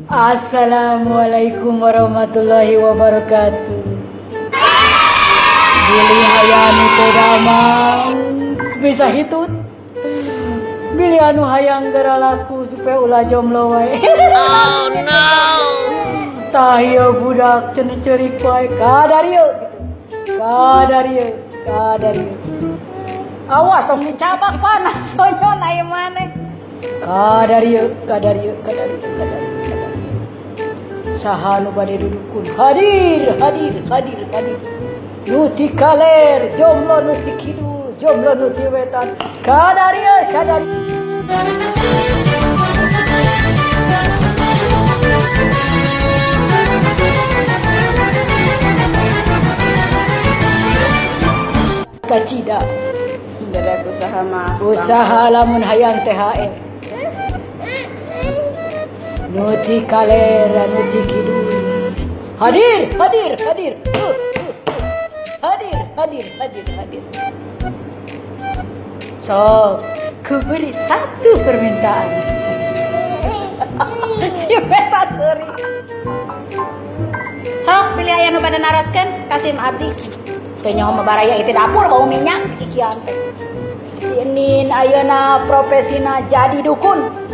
Assalamualaikum warahmatullahi wabarakatuh. Bilih hayang itu damang bisa hitut. Bilih anu hayang gara laku supaya ulah jomblo wae. Oh no. Tah ieu budak cenah ceurik wae kadarieu gitu. Kadarieu. Awas tong dicabak panas sonyon aya maneh. Kadarieu. Saha nu bade dudukun hadir nu ti kaler jomblo nu ti kidul jomblo nu ti wetan kadarieu kacida Dadak usaha mah usaha lamun hayang THR nu ti kaler nu ti kidul hadir sok kuberi satu permintaan si Meta Suri sok pilih aya nu pada naraskeun Kasim abdi teu nyaho baraya itu dapur bau minyak ikian teh si Nin ayeuna profesina jadi dukun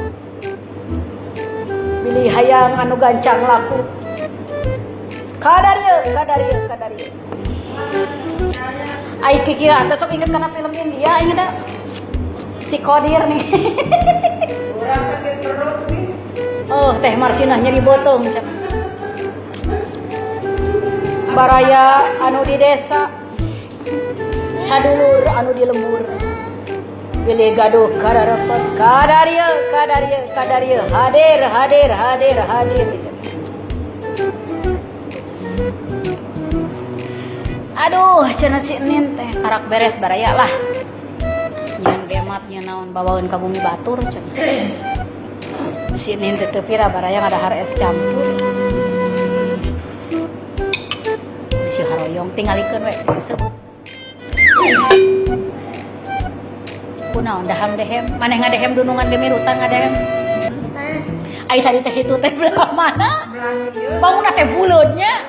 pilih hayang anu gancang laku kadarieu ai kiki atuh sok inget kana film India inget da si Kodir nih urang sakit perut nih. oh teh Marsinah nyeri botong baraya anu di desa sadulur anu di lembur pilih gaduh kararepat kadarieu hadir aduh cenah si Nin teh karak beres baraya lah nyan bemat nya naon bawaeun ka bumi batur cenah si Nin teh teu pira baraya ngadahar es campur si haroyong tingalikeun we disebut kunaon daham dehem maneh ngadehem dunungan gemirutan ngadehem ai tadi teh itu teh belah mana bangun teh buleudnya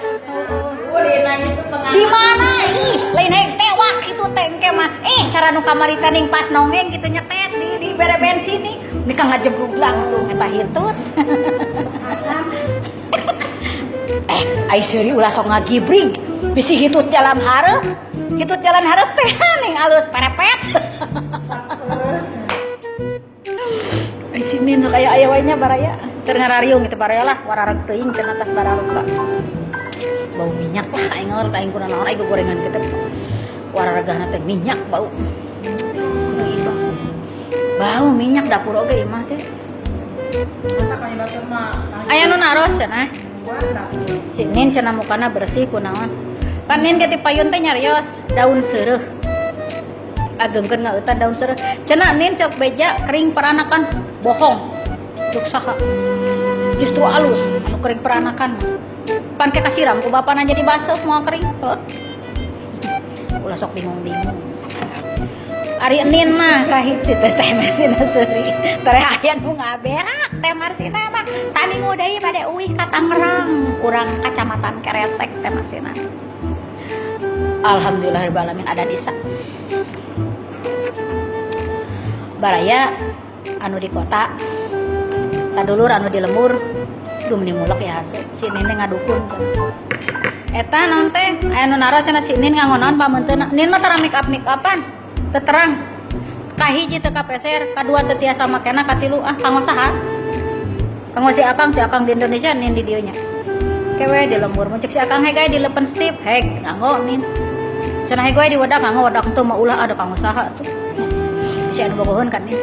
di mana ih lain hayang tewak itu teh engke mah cara nu kamari teh ning pas nongeng kitu nyetet di bere bensin nih nikah ngajeblug langsung eta hitut ai seuri ulah sok ngagibrig bisi hitut jalan hareup teh ning alus perepet ai sinin sok aya wae nya baraya teu ngarariung itu baraya lah wararag teuing cenah atas bararuka bau minyak lah aing ngeur aing kunaon naon aing gorengan kitu wararagana teh minyak bau bau minyak dapur oge imah teh aya nu naros cenah si Nin cenah mukana bersih kunaon pan Nin ke ti payun teh nyarios daun seureuh agengkeun ngaeutan daun seureuh cenah Nin cok beja kering peranakan bohong cuk saha justru alus anu kering peranakan pan ke kasiram ku bapana jadi baseuh moal kering ulah sok bingung ari Nin mah kahiti teh Marsinah Seuri tare aya nu ngaberak teh Marsinah mah saminggu deui bade uwih ka Tangerang urang kacamatan Keresek teh Marsinah alhamdulillahirabbil alamin ada Isa baraya anu di kota sadulur anu di lembur duh meni mulek ya hasil si Nin ngadukun eta naon teh aya nu naros cenah si Nin ngangonaon pamunteuna Nin mah tara make upan teu terang kahiji teu kapeser kadua teu tiasa makena katilu kanggo saha kanggo si Akang di Indonesia Nin di dieu nya kewe di lembur mun cek si Akang gawe di Leupeun Stip heg nganggo Nin cenah gawe di wadah nganggo wadah teu mah ulah ada kanggo saha tuh si anu bogoheun kan Nin